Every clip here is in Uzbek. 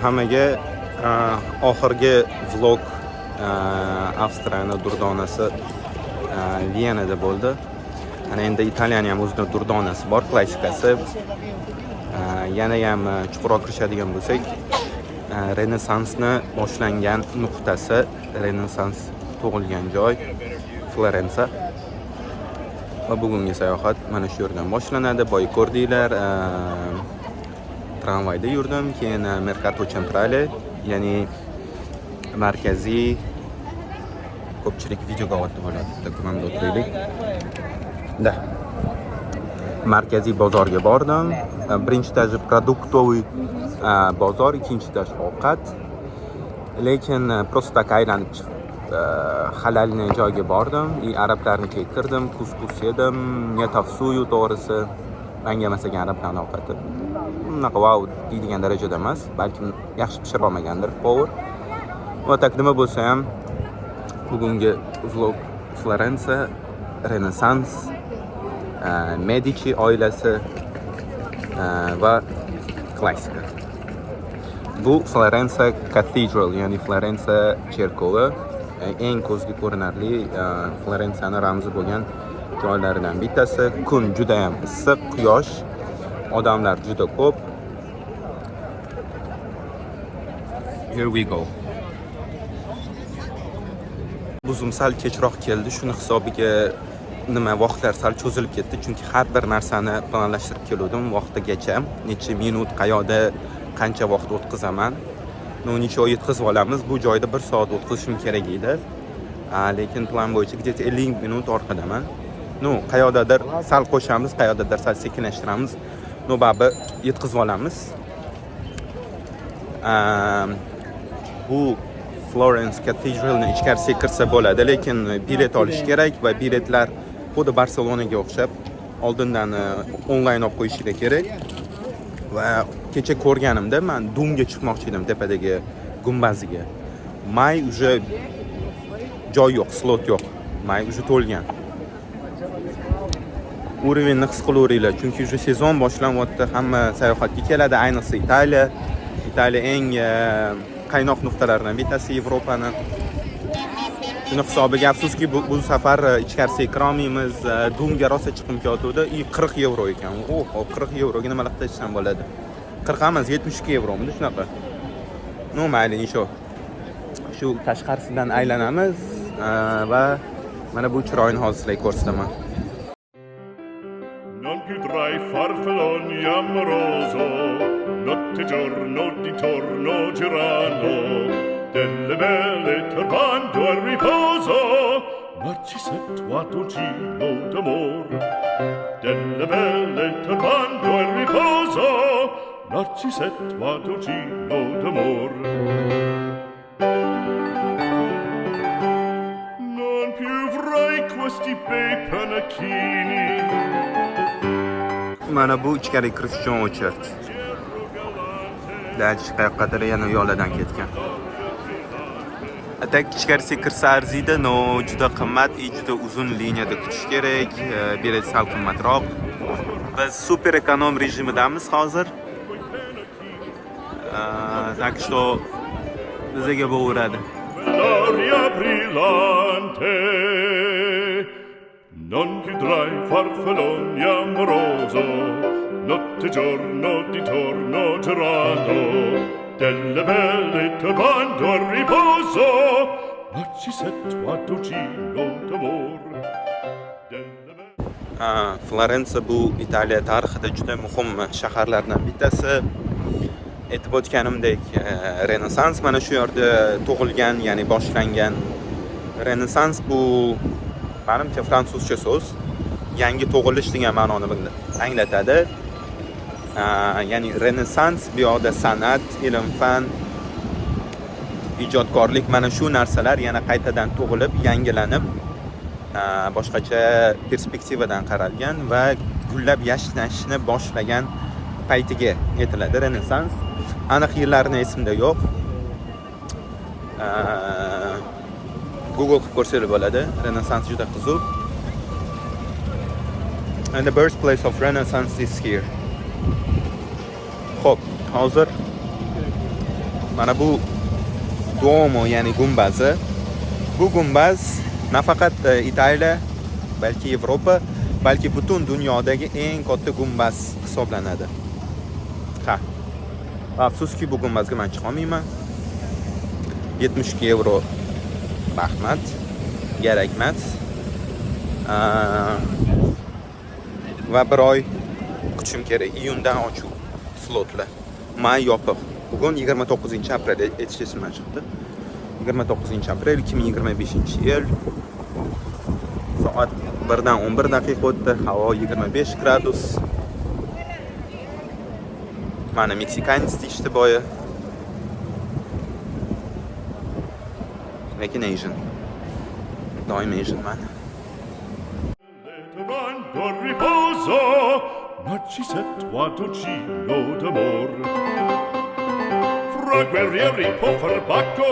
Hammaga oxirgi vlog Avstriyaning durdonasi Vienada bo'ldi. Ana endi Italiyaning ham o'zining durdonasi bor, klassikasi. Yana ham chuqurroq kirishadigan bo'lsak, Renesansni boshlangan nuqtasi, Renessans tug'ilgan joy Florensa. Va bugungi sayohat mana shu yerdan boshlanadi. Boya ko'rdinglar, tramvayda yurdim, keyin Mercato Centrale, ya'ni markaziy, ko'pchilik videoga olib bo'ladi. Bitta ko'manda o'tiraylik. Markaziy bozorga bordim. Birinchi etaji produktoviy bozor, ikkinchi etaj ovqat. Lekin prosta tak aylanib halalni joyga bordim. Arablarnikiga kirdim, kuskus yedim, netafsuyu to'g'risi. Menga yemasagan arablarning ovqati unaqa wow deydigan darajada emas, balkim yaxshi pishira olmagandir povur. Va tak nima bo'lsa ham bugungi vlog Florensa, Renessans, Medici oilasi va klassika. Bu Florensa Cathedral, ya'ni Florensa cherkovi, eng ko'zga ko'rinarli Florensaning ramzi bo'lgan joylaridan bittasi. Kun juda ham issiq, quyosh, odamlar juda ko'p. Here we go. Buzum sal kechroq keldi, shuni hisobiga vaqtlar sal cho'zilib ketdi, chunki har bir narsani planlashtirib keldim vaqtigacha, necha minut, qayoqda, qancha vaqt o'tkazaman. Necha yetkazib olamiz. Bu joyda 1 soat o'tkazishim kerak edi. Lekin plan bo'yicha где-то 50 minut orqadaman. Qayoqdadir sal qo'shamiz, qayoqdadir sal sekinlashtiramiz. Baribir yetkazib olamiz. Bu Florence Cathedralning ichkarisiga kirsa bo'ladi, lekin bilet olish kerak va biletlar xuddi Barselonaga o'xshab oldindan onlayn olib qo'yishinglar kerak. Va kecha ko'rganimda men Dumga chiqmoqchi edim, tepadagi gumbaziga. May уже joy yo'q, slot yo'q. May уже to'lgan. Urovenni his qilaveringlar, chunki уже sezon boshlanyapti. Hamma sayohatga keladi, ayniqsa Italiya. Italiya eng qaynoq nuqtalaridan bittasi Yevropaning. Shuni hisobiga afsuski bu safar ichkarisiga kira olmaymiz. Dumga rosa chiqim ketdi. 40 yevro ekan. 40 yevroga nima qilishdan bo'ladi? 40 emas, 72 yevromidi shunaqa. Mayli, shu tashqarisidan aylanamiz va mana bu chiroyni hozir sizlarga ko'rsataman. Non più tra i farfalloni amoroso, notte e giorno di torno girando, delle belle turbando al riposo, Narcisetto a dolcino d'amor. Delle belle turbando al riposo, Narcisetto a dolcino d'amor. Non più avrai questi bei panacchini. Mana bu ichkari kirish uchun o'chird. Dachi qayoqqadir yana yo'ldan ketgan. Atak ichkarisiga kirsa arziydi, juda qimmat, juda uzun liniyada kutish kerak, bilet sal qimmatroq. Biz super ekonom rejimidamiz hozir. Так что bizga bo'veradi. L'aria brillante, non chiudrai farfalloni amoroso, notte e giorno di torno girando, delle belle turbando al riposo, Narcisetto a dolcino d'amor. Florensa bu Italiya tarixida juda muhim shaharlardan bittasi. Aytib o'tganimdek, Renessans mana shu yerda tug'ilgan, ya'ni boshlangan. Renessans bu menimcha fransuzcha so'z, yangi tug'ilish degan ma'noni anglatadi. Ya'ni Renessans bu yoqda san'at, ilm, fan, ijodkorlik, mana shu narsalar yana qaytadan tug'ilib, yangilanib, boshqacha perspektivadan qaralgan va gullab yashnashni boshlagan paytiga aytiladi Renessans. Aniq yillarini esimda yo'q. Google qilib ko'rsanglar bo'ladi. Renessans juda qiziq. And the birthplace of Renaissance is here. Xo'p, hozir Mana bu Duomo, ya'ni gumbazi. Bu gumbaz nafaqat Italiya, balki Yevropa, balki butun dunyodagi eng katta gumbaz hisoblanadi. Ha. Afsuski bu gumbazga men chiqa olmayman. 72 euro. Rahmat. Kerakmas. Va bir oy kutishim kerak. Iyundan ochuv slotlar. May yopiq. Bugun 29-aprel etishimdan chiqdi. 29-aprel 2025-yil. Soat 1dan 11 daqiqa o'tdi. Havo 25 gradus. Mana Meksikanец deyishdi boya. Lekin Asian. Doim Asianman. Riposo, Narcisetto dolcino d'amor. Fra guerrieri può far pacco,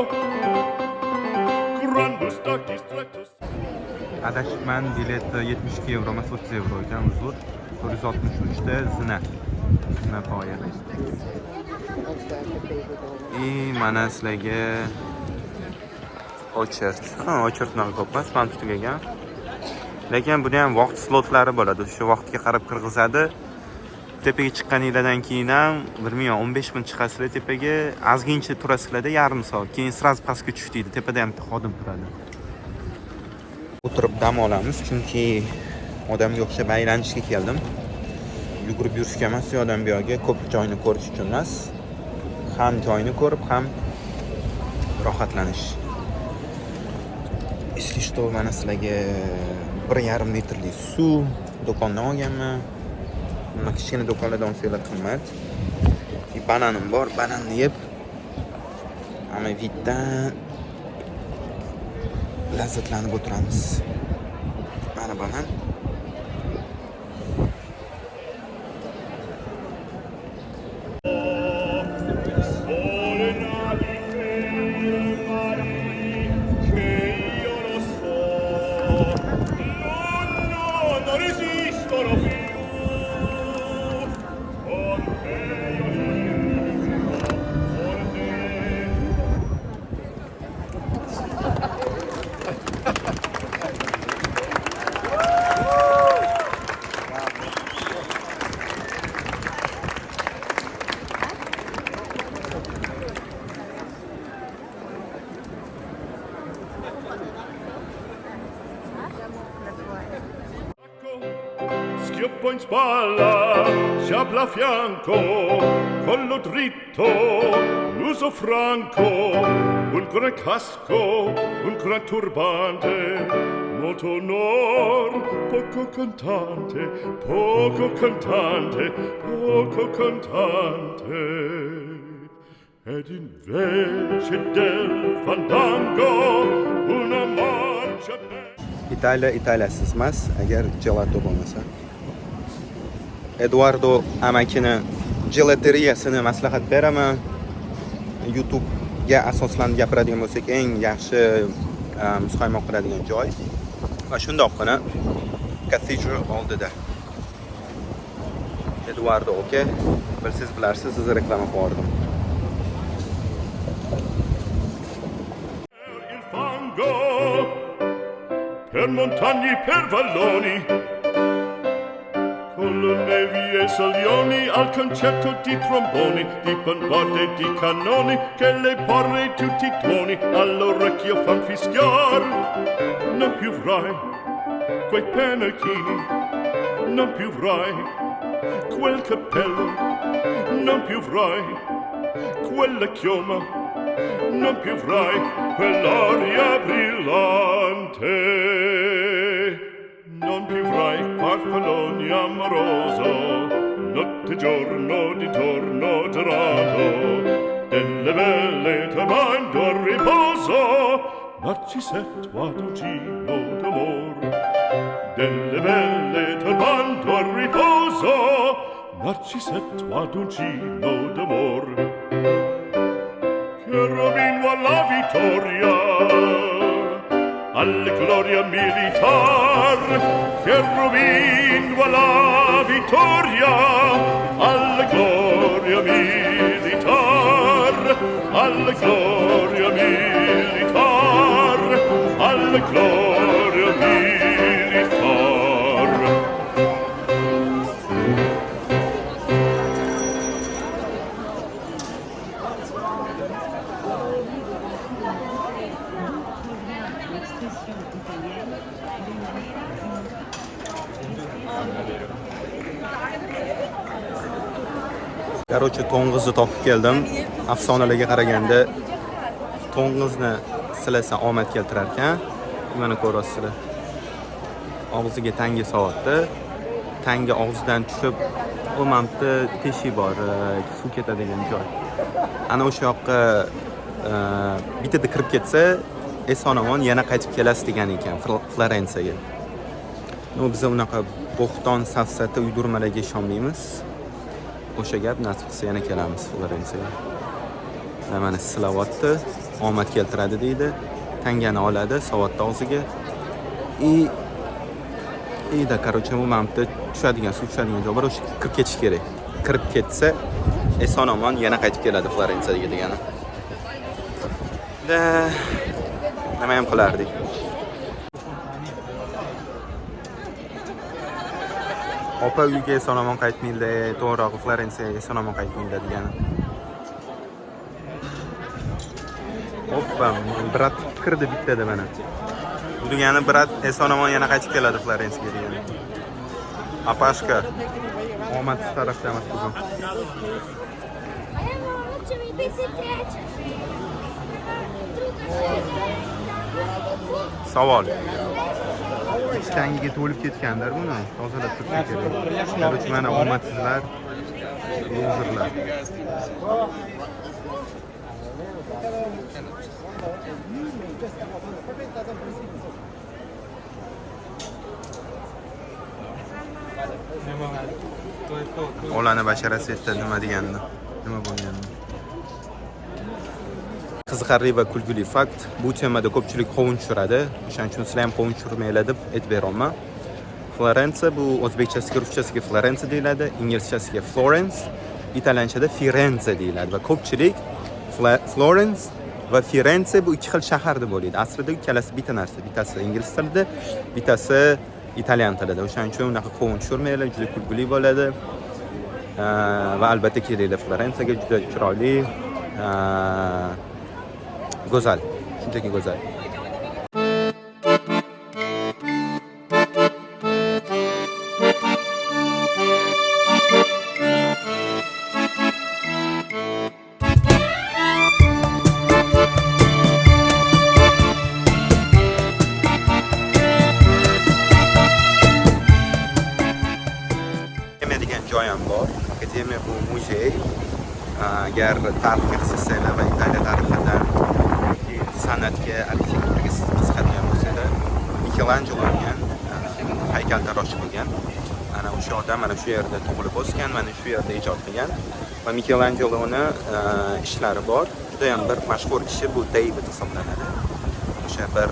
grandus dactis strettos. Adashman bilet 72 euro emas 30 euro ekan, uzr. 463 ta zina poya. Mana sizlarga ochert. Ochert narxi ko'p emas, pan tugagan. Lekin buni ham vaqt slotlari bo'ladi. Shu vaqtga qarab kirgizadi. Tepaga chiqqaningizdan keyin ham 1.15 ming chiqasizlar tepaga, ozgincha turasizlarda yarim soat. Keyin sraz pastga tushdingiz. Tepada ham xodim turadi. O'tirib dam olamiz, chunki odamga o'xshab aylanishga keldim. Yugurib yurishga emas, yordam bu yerga ko'p joyni ko'rish uchun emas. Ham joyni ko'rib, ham rohatlanish. Если что, mana sizlarga 1,5 litrlik suv do'kondan olganman. Mana kichkina do'konlardan olsanglar qimmat. Bananim bor, bananni yeb ana viddan lazzatlanib o'tiramiz. Mana banan. Schioppo in spalla, sciabla a fianco, collo dritto, muso franco, un gran casco, un gran turbante, molto onor, poco cantante, poco cantante, poco cantante. Ed invece del fandango una marcia per... Italiyasiz emas, agar gelato bo'lmasa. Eduardo amakini gelateriyasini maslahat beraman. YouTube'ga asoslanib gapiradigan bo'lsak, eng yaxshi muzqaymoq qiladigan joy. Va shundoqqina Cathedral oldida. Eduardo, okay? Bilsiz bilarsiz, siz reklama qildim. Per montagne, per valloni, con le nevi e salioni, al concerto di tromboni, di bombarde e di cannoni, che le porre tutti i tuoni all'orecchio fan fischiar. Non più avrai quei pennacchini, non più avrai quel cappello, non più avrai quella chioma, non più avrai quell'aria brillante, non più avrai farfalloni amoroso, notte e giorno di torno dorato, delle belle turbando al riposo, Narcisetto ad uncino d'amor, delle belle turbando al riposo, Narcisetto ad uncino d'amor. Cherubino alla vittoria, alla gloria militar. Cherubino alla vittoria, alla gloria militar. alla gloria militar, alla gloria militar. Короче, to'ng'izni topib keldim. Afsonalarga qaraganda to'ng'izni silasa omad keltirar ekan. Mana ko'rasizlar. Og'ziga tanga soatdi. Tanga og'zidan tushib, u mamda teshik bor, suv ketadigan joy. Ana o'sha yoqqa bitada kirib ketsa, eson-omon yana qaytib kelasiz degan ekan Florensiyaga. Biz unaqa bo'xton, safsata uydurmalarga ishonmaymiz. O'sha gap nasib qilsa yana kelamiz Florensiyaga. Mana silavatni omad keltiradi deydi. Tangani oladi, savatni og'ziga. Da короче, bu mamda tushadigan, suv tushadigan joy bor, o'sha kirib ketish kerak. Kirib ketsa, eson-omon yana qaytib keladi Florensiyaga degani. Nima ham qilardik? Opa uyga eson-omon qaytmaydi, to'g'rirog'i Florensiyaga eson-omon qaytmaydi degani. Hoppa, brat kirdi bittada mana. Degani brat eson-omon yana qaytib keladi Florensiyaga degani. Apashka. Omad tarafda emas bugun. Savol. Tangiga to'lib ketganlar buni tozalab tursa kerak. Короче, mana omadsizlar, lozerlar. Olani basharasi etdi nima deganini? Nima bo'lganini? Qiziqarli va kulgili fakt, bu temada ko'pchilik qovun tushiradi. O'shaning uchun sizlar ham qovun tushirmaylar deb aytib beraman. Florensiya bu o'zbekchasiga, ruschasiga Florensiya deyiladi, inglizchasiga Florence, italyanchada Firenze deyiladi va ko'pchilik Florence va Firenze bu ikki xil shahar deb o'ylaydi. Aslida ikkalasi bitta narsa. Bittasi ingliz tilida, bittasi italyan tilida. O'shaning uchun unaqa qovun tushirmaylar, juda kulgili bo'ladi. Va albatta kelinglar Florensiyaga, juda chiroyli, go'zal, shunchaki go'zal. Joy ham bor. Akademiya bu muzey. Agar tarixga qiziqsanglar va Italiya tarixidan san'atga, arxitekturaga qiziqadigan bo'lsanglar, Michelangelo'ning haykaltarosh qilgan. Ana o'sha odam mana shu yerda tug'ilib o'sgan, mana shu yerda ijod qilgan. Va Michelangelo'ning ishlari bor. Juda ham bir mashhur kishi bu David hisoblanadi. O'sha bir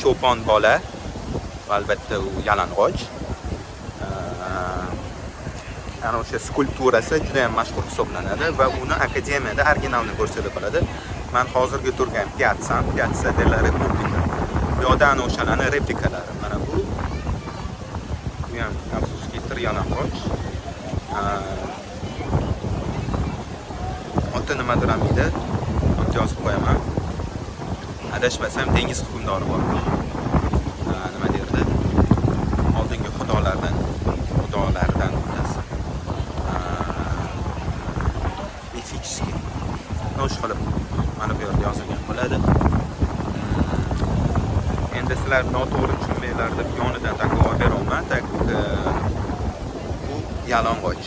cho'pon bola va albatta u yalang'och. Ana o'sha skulpturasi juda ham mashhur hisoblanadi va uni akademiyada originalni ko'rsatib qoladi. Men hozirgi turgan Piazza della Repubblica. Bu yerda ana o'shalarning replikalari. Mana bu ham afsuski yalang'och. Oti nimadir ham edi. Ot yozib qo'yaman. Adashmasam dengiz hukmdori bor. Nima derdi? Oldingi xudolardan bittasi. Mifический. No'sh qilib mana bu yerda yozilgan bo'ladi. Endi sizlar noto'g'ri tushunmanglar deb yonidan takror beraman. Bu yalang'och.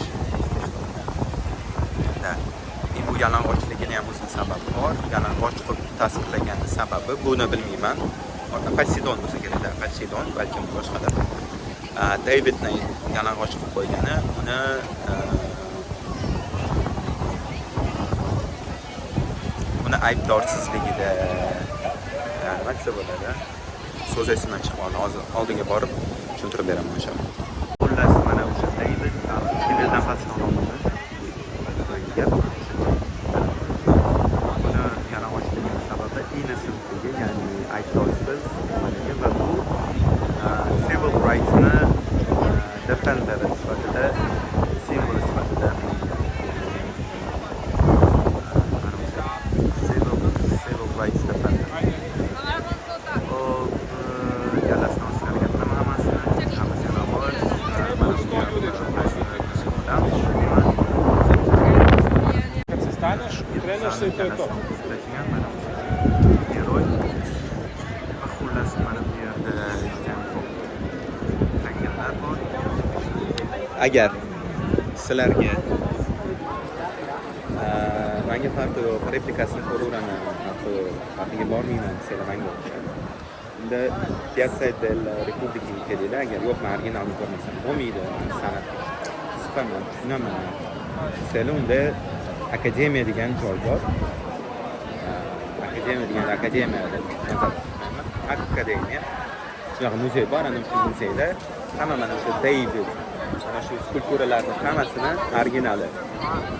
Bu yalang'ochligini ham o'zining sababi bor. Yalang'och qilib tasvirlagan sababi buni bilmayman. Poseidon bo'lsa kerak, Poseidon balkim boshqadir. Davidni yalang'och qilib qo'ygani uni aybdorsizligida nima desa bo'ladi? So'z esimdan chiqib qoldi. Hozir oldinga borib tushuntirib beraman o'sha. Xullas mana o'sha David filmdan pastdan oldi. aybdorsiz va bu civil rights'ni defender sifatida, simbol sifatida civil rights defender. Hop, galasini ochganligimdan hammasini ravoj, mana shu Kad se staneš, kreneš se i to je to. Heroj. Xullas mana bu yerda judayam ko'p haykallar bor. Agar sizlarga manga farqi yo'q, replikasini ko'raveraman, hatto farqiga bormayman desanglar manga o'xshaydi. Unda Piazza della Repubblicaga kelinglar, agar yo'q men originalni ko'rmasam bo'lmaydi, san'at qiziqaman, tushunaman desanglar, unda akademiya degan joy bor. Akademiya degan akademiyada akademiya shunaqa muzey bor. Ana shu muzeyda hamma mana shu David, mana shu skulpturalarning hammasini originali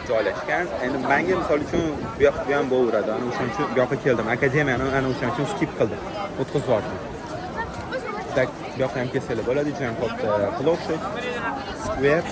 joylashgan. Endi menga misol uchun bu ham bo'laveradi. Ana o'shaning uchun bu yoqqa keldim. Akademiyani ana o'shaning uchun skip qildim. O'tkazib yubordim. Tak bu yoqqa ham kelsanglar bo'ladi. Juda ham katta ploshad, square.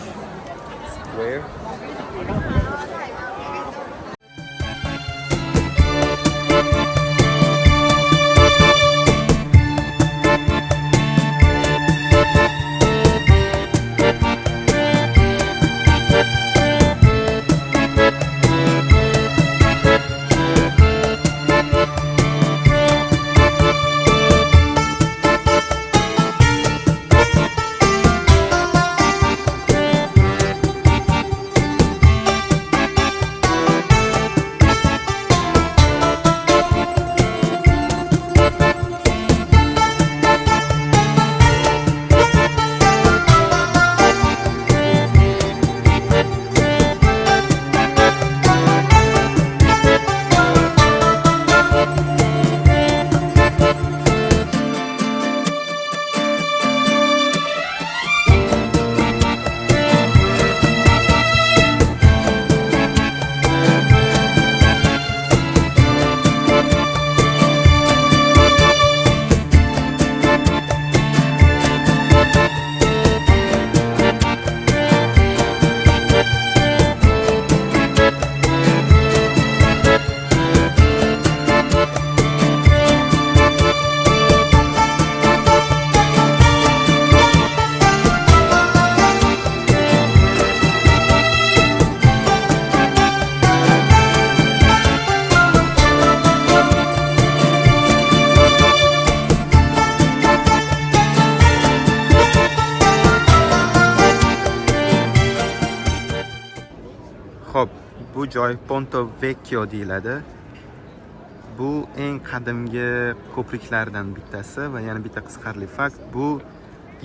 Xo'p, bu joy Ponto Vecchio deyiladi. Bu eng qadimgi ko'priklardan bittasi va yana bitta qiziqarli fakt, bu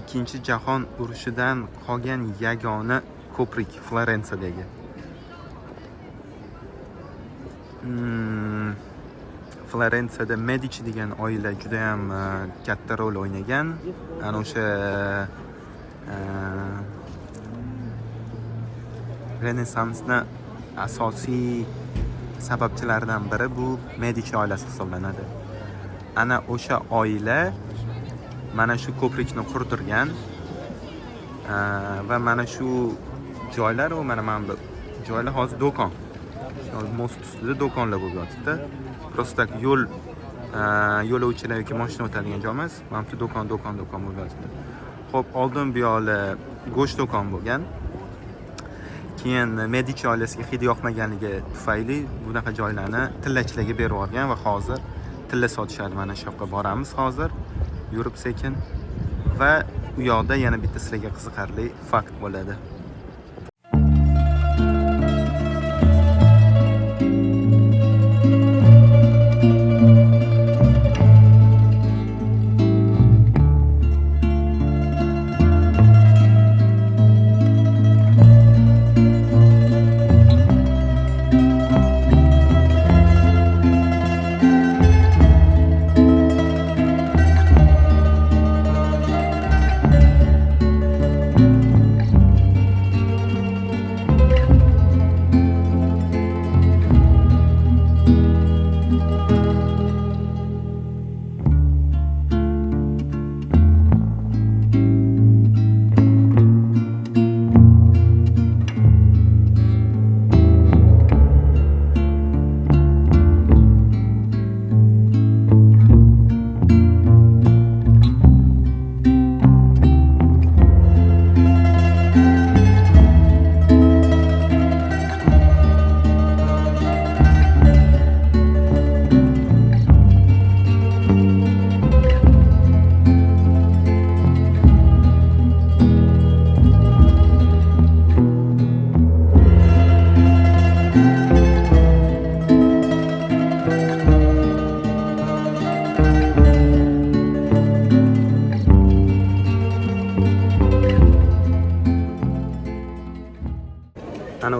Ikkinchi jahon urushidan qolgan yagona ko'prik Florensiyadagi. Florensiyada Medici degan oila juda ham katta rol o'ynagan. Ana o'sha Renesansni asosiy sababchilaridan biri bu Medici oilasi hisoblanadi. Ana o'sha oila mana shu ko'prikni qurdirgan va mana shu joylar va mana bu joylar hozir do'kon. Most ustida do'konlar bo'lib yotibdi. Prosta yo'lovchilar yoki mashina o'tadigan joy emas. Mana bu do'kon bo'lib yotibdi. Xo'p, oldin bu yo'li go'sht do'kon bo'lgan. Keyin Medici oilasiga hidi yoqmaganligi tufayli bunaqa joylarni tillachilarga berib yuborgan va hozir tilla sotishadi. Mana shu yoqqa boramiz hozir. Yurib sekin va u yoqda yana bitta sizlarga qiziqarli fakt bo'ladi.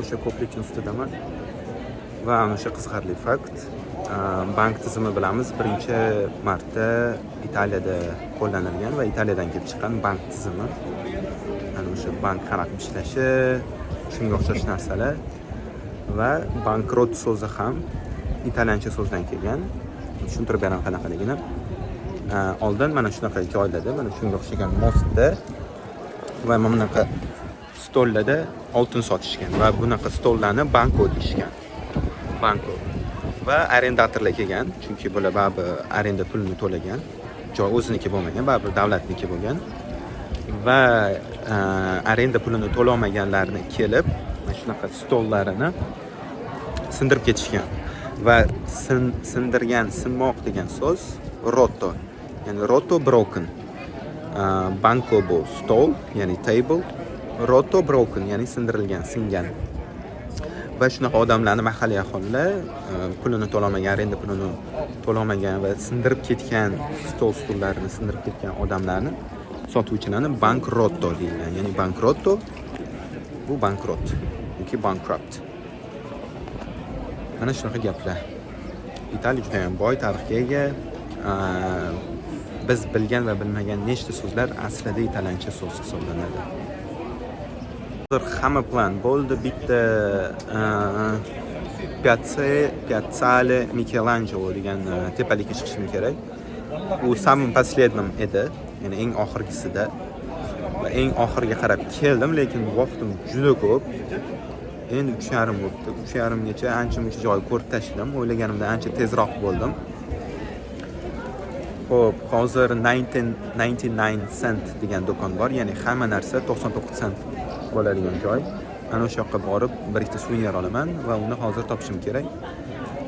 o'sha ko'prikning ustidaman. Va ana o'sha qiziqarli fakt, bank tizimi bilamiz, birinchi marta Italiyada qo'llanilgan va Italiyadan kelib chiqqan bank tizimi. Ana o'sha bank qanaqa ishlashi, shunga o'xshash narsalar va bankrot so'zi ham italyancha so'zdan kelgan. Tushuntirib beraman qanaqaligini. Oldin mana shunaqa joylarda, mana shunga o'xshagan mostda va mana bunaqa stollarda oltin sotishgan va bunaqa stollarni banko deyishgan. Banko. Va arendatorlar kelgan, chunki bular baribir arenda pulini to'lagan. Joy o'ziniki bo'lmagan, baribir davlatniki bo'lgan. Va arenda pulini to'lamaganlarni kelib, mana shunaqa stollarini sindirib ketishgan. Va sinmoq degan so'z rotto. Ya'ni rotto broken. Banko bu stol, ya'ni table. Rotto broken, ya'ni sindirilgan, singan. Va shunaqa odamlarni mahalliy aholilar pulini to'lamagan, arenda pulini to'lamagan va sindirib ketgan stollarini sindirib ketgan odamlarni sotuvchilarni bankrotto deyilgan. Ya'ni bankrotto bu bankrot yoki bankrupt. Mana shunaqa gaplar. Italiya juda ham boy tarixga ega. Biz bilgan va bilmagan nechta so'zlar aslida italyancha so'z hisoblanadi. Hamma plan bo'ldi, bitta Piazzale Michelangelo degan tepalikka chiqishim kerak. U samim последним edi, ya'ni eng oxirgisida. Va eng oxirga qarab keldim, lekin vaqtim juda ko'p. Endi 3:30 bo'ldi. 3:30 gacha ancha-muncha joy ko'rib tashladim. O'ylaganimdan ancha tezroq bo'ldim. Xo'p, hozir 99 cent degan do'kon bor, ya'ni hamma narsa 99 cent bo'ladigan joy. Ana o'sha yoqqa borib bir ikkita suvenir olaman va uni hozir topishim kerak.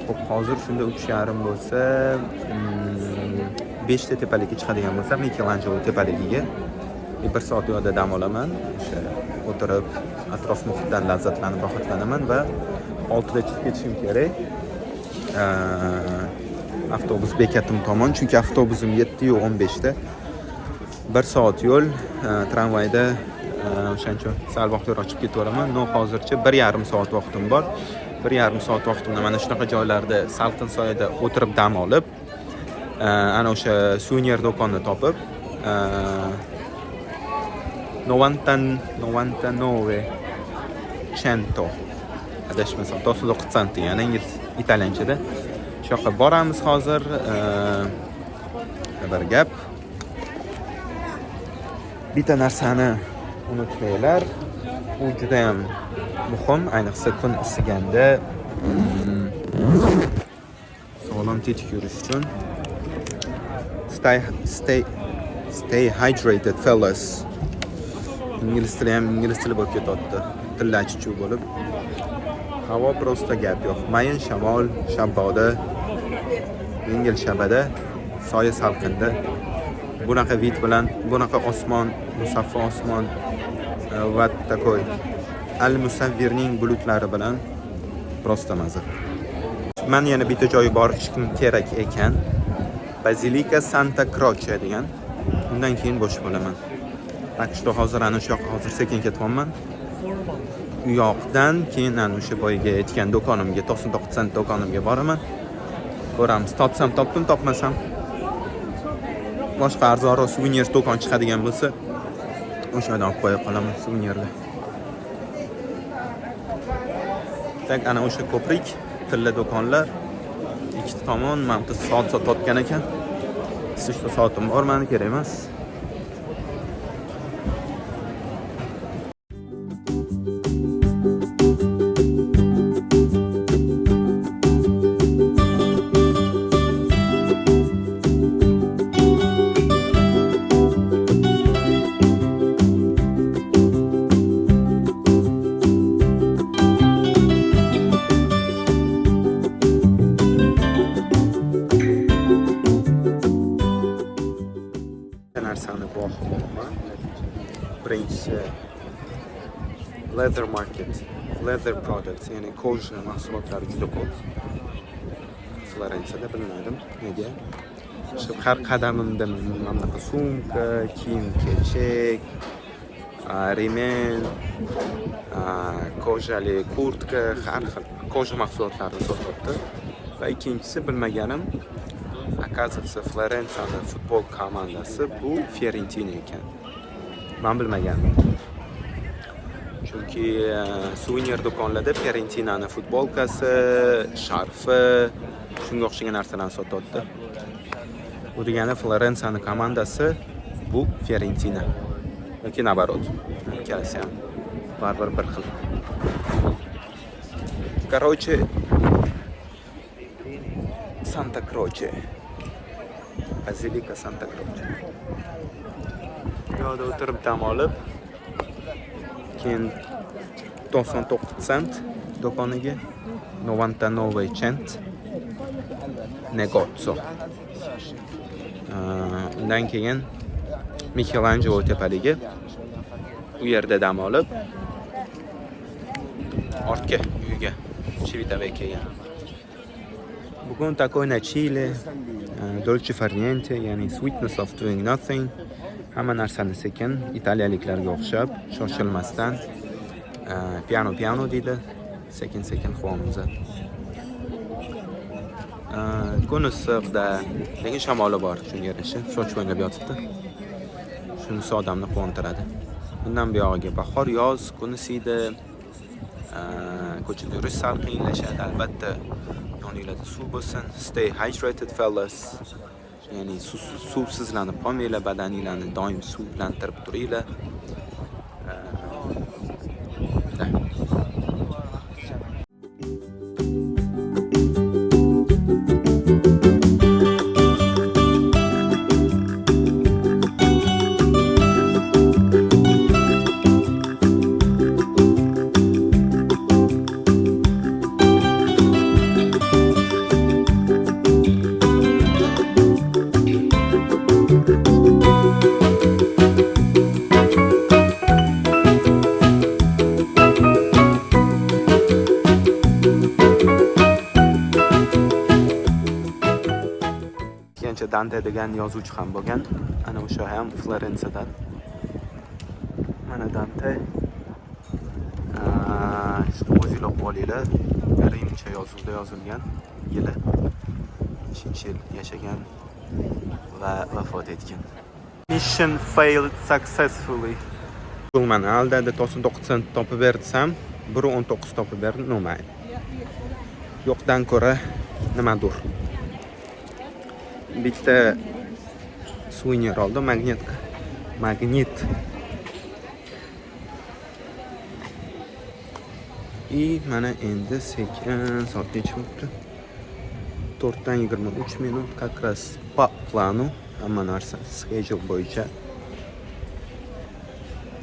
Xo'p, hozir shunda 3:30 bo'lsa, 5 ta tepalikka chiqadigan bo'lsa, Michelangelo tepaligiga 1 soat yo'lda dam olaman. O'sha o'tirib atrof muhitdan lazzatlanib rohatlanaman va 6 da chiqib ketishim kerak. Avtobus bekatim tomon, chunki avtobusim 7:15 da. 1 soat yo'l, tramvayda o'shancha sal vaqtliroq chiqib ketaveraman. No, hozircha 1,5 soat vaqtim bor. 1,5 soat vaqtimda mana shunaqa joylarda salqin soyada o'tirib dam olib, ana o'sha suvenir do'konni topib, 99 cento adashmasam 99 cent ya'ni ingliz italyanchada shu yoqqa boramiz hozir. Bir gap, bitta narsani unutmanglar, u juda ham muhim, ayniqsa kun isiganda sog'lom tetik yurish uchun. Stay hydrated fellas. Ingliz tili ham ingliz tili bo'lib ketyapti. Tillachichu bo'lib. Havo prosta gap yo'q. Mayin shamol, shabboda, yengil shabada, soya salqinda. Bunaqa vid bilan, bunaqa osmon, musaffo osmon va takoy al-musavvirning bulutlari bilan prosta maza. Men yana bitta joyga borishim kerak ekan. Bazilika Santa Croce degan. Undan keyin bo'sh bo'laman. Tak что hozir ana shu yoqqa hozir sekin ketyapman. U yoqdan keyin ana o'sha boyga aytgan do'konimga, 99 cent do'konimga boraman. Ko'ramiz, topsam topdim, topmasam boshqa arzonroq suvenir do'kon chiqadigan bo'lsa, o'sha yerdan olib qo'ya qolaman suvenirni. Tak ana o'sha ko'prik, tilla do'konlar, ikkita tomon mana bu soat sotgan ekan. 3 soatim bor, meni kerak emas. narsani guvohi bo'laman. Birinchisi leather market, leather products, ya'ni koja mahsulotlari juda ko'p. Florensiyada bilmadim nega. Shu har qadamimda mana bunaqa sumka, kiyim-kechak, rimel, kojali kurtka, har xil koja mahsulotlarini sotyapti. Va ikkinchisi bilmaganim, akaziyasi Florensiyaning futbol komandasi bu Fiorentina ekan. Men bilmagandim. Chunki suvenir do'konlarda Fiorentinaning futbolkasi, sharfi, shunga o'xshagan narsalarni sotyapti. Bu degani Florensiyaning komandasi bu Fiorentina. Yoki nabarot. Ikkalasi ham baribir bir xil. Короче, Santa Croce. Bazilika Santa Croce. Yo'da o'tirib dam olib, keyin 99 sent do'koniga 99 cent negozio. Undan keyin Michelangelo tepaligi u yerda dam olib ortga uyiga Civitavecchiaga. Bugun такой на Chile, dolce far niente, ya'ni sweetness of doing nothing. Hamma narsani sekin, italiyaliklarga o'xshab, shoshilmasdan piano deydi, sekin quvamiz. Kun issiqda, lekin shamoli bor, shunga yarasha soch o'ynab yotibdi. Shunisi odamni quvontiradi. Bundan buyog'iga bahor, yoz, kun isiydi. Ko'chada yurish sal qiyinlashadi, albatta. Yoningizda suv bo'lsin. Stay hydrated fellas. Ya'ni suvsizlanib qolmanglar, badaninglarni doim suvlantirib turinglar. Dante degan yozuvchi ham bo'lgan. Ana o'sha ham Florensiyadan. Mana Dante. O'zinglar olinglar. Rimcha yozuvda yozilgan. Yili 3-yil yashagan va vafot etgan. Mission failed successfully. Pulmani aldadi, 99 sent topib bersam, 1.19 topib berdi, nomay. Yo'qdan ko'ra nimadir. Bitta suvenir oldim, magnit. Mana endi sekin soat necha bo'libdi? 4:23 minut, как раз по плану, hamma narsa schedule bo'yicha.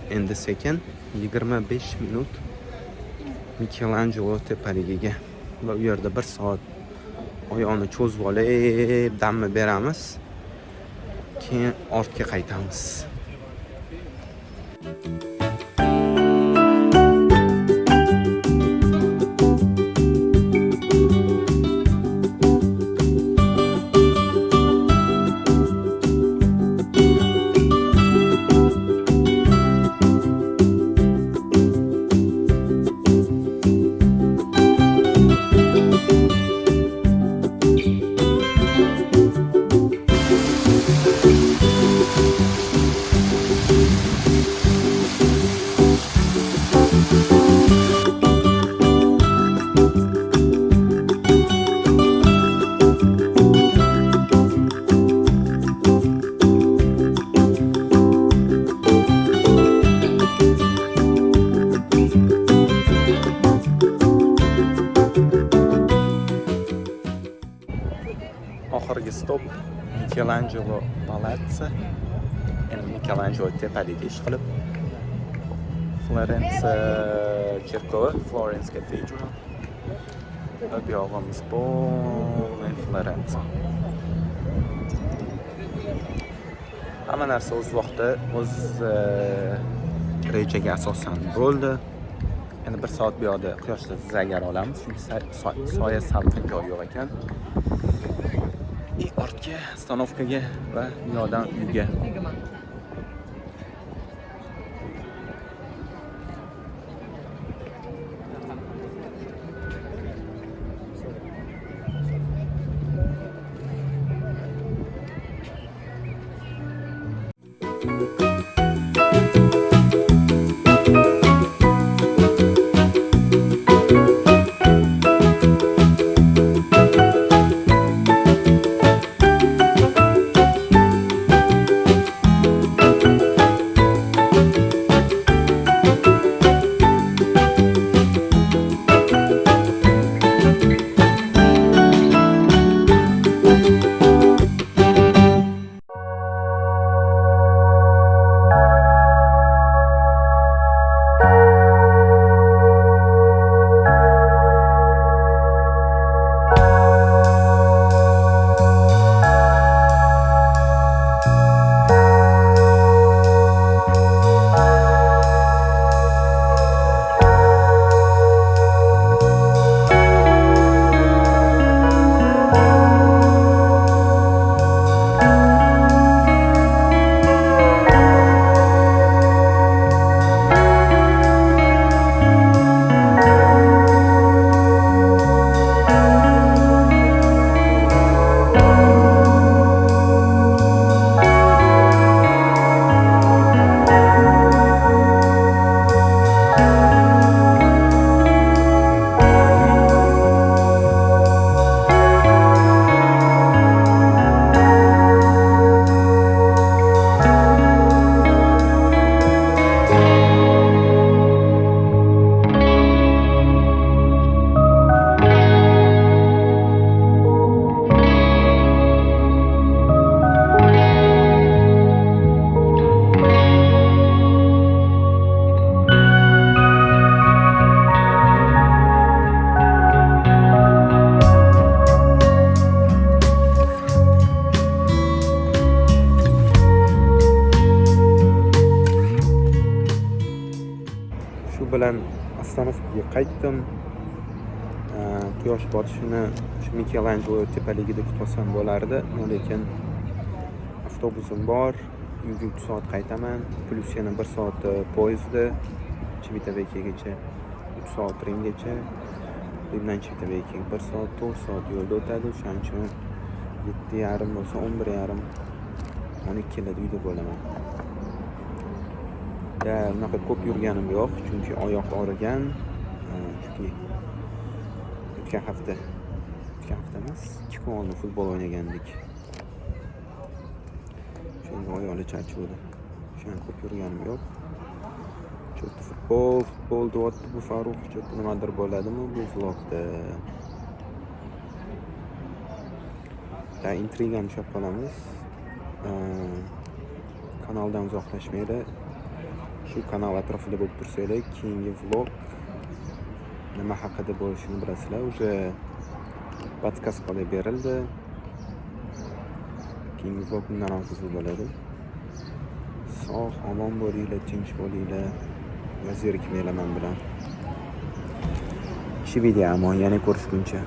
Endi sekin 25 minut Michelangelo tepaligiga va u yerda 1 soat oyoqni cho'zib olib, damni beramiz. Keyin ortga qaytamiz. Oxirgi stop Michelangelo Palazzo. Endi Michelangelo tepaliga ish qilib Florence cherkovi, Florence Cathedral. Va bu yog'imiz polniy Florence. Hamma narsa o'z vaqtida, o'z rejaga asosan bo'ldi. Endi 1 soat bu yoqda quyoshda zagar olamiz, chunki soya salqin joy yo'q ekan. Ortga, stanovkaga va bu yoqdan uyga. Shu bilan Ostanovga qaytdim. Quyosh botishini shu Michelangelo tepaligida kutsam bo'lardi, lekin avtobusim bor. Uyga 3 soat qaytaman, plus yana 1 soat poyezdda Chivitavekagacha, 3 soat Rimgacha, Rimdan Chivitavekaga 1 soat, 4 soat yo'lda o'tadi. Shuning uchun 7:30 bo'lsa 11:30, 12 da uyda bo'laman. Unaqa ko'p yurganim yo'q, chunki oyoq og'rigan. Chunki o'tgan hafta emas, 2 kun oldin futbol o'ynagandik. Shunga oyoqli charchuvdi. Shuning ko'p yurganim yo'q. Cho'tdi futbol deyapti bu Farruh. Cho'tdi nimadir bo'ladimi bu vlogda? Intrigani ushlab qolamiz. Kanaldan uzoqlashmaydi. Shu kanal atrofida bo'lib tursanglar, keyingi vlog nima haqida bo'lishini bilasizlar. Уже podkastga berildi. Keyingi vlog bundan ham qiziq bo'ladi. Sog', omon bo'linglar, tinch bo'linglar. Va zerikmanglar men bilan. Shu video amon, yana ko'rishguncha.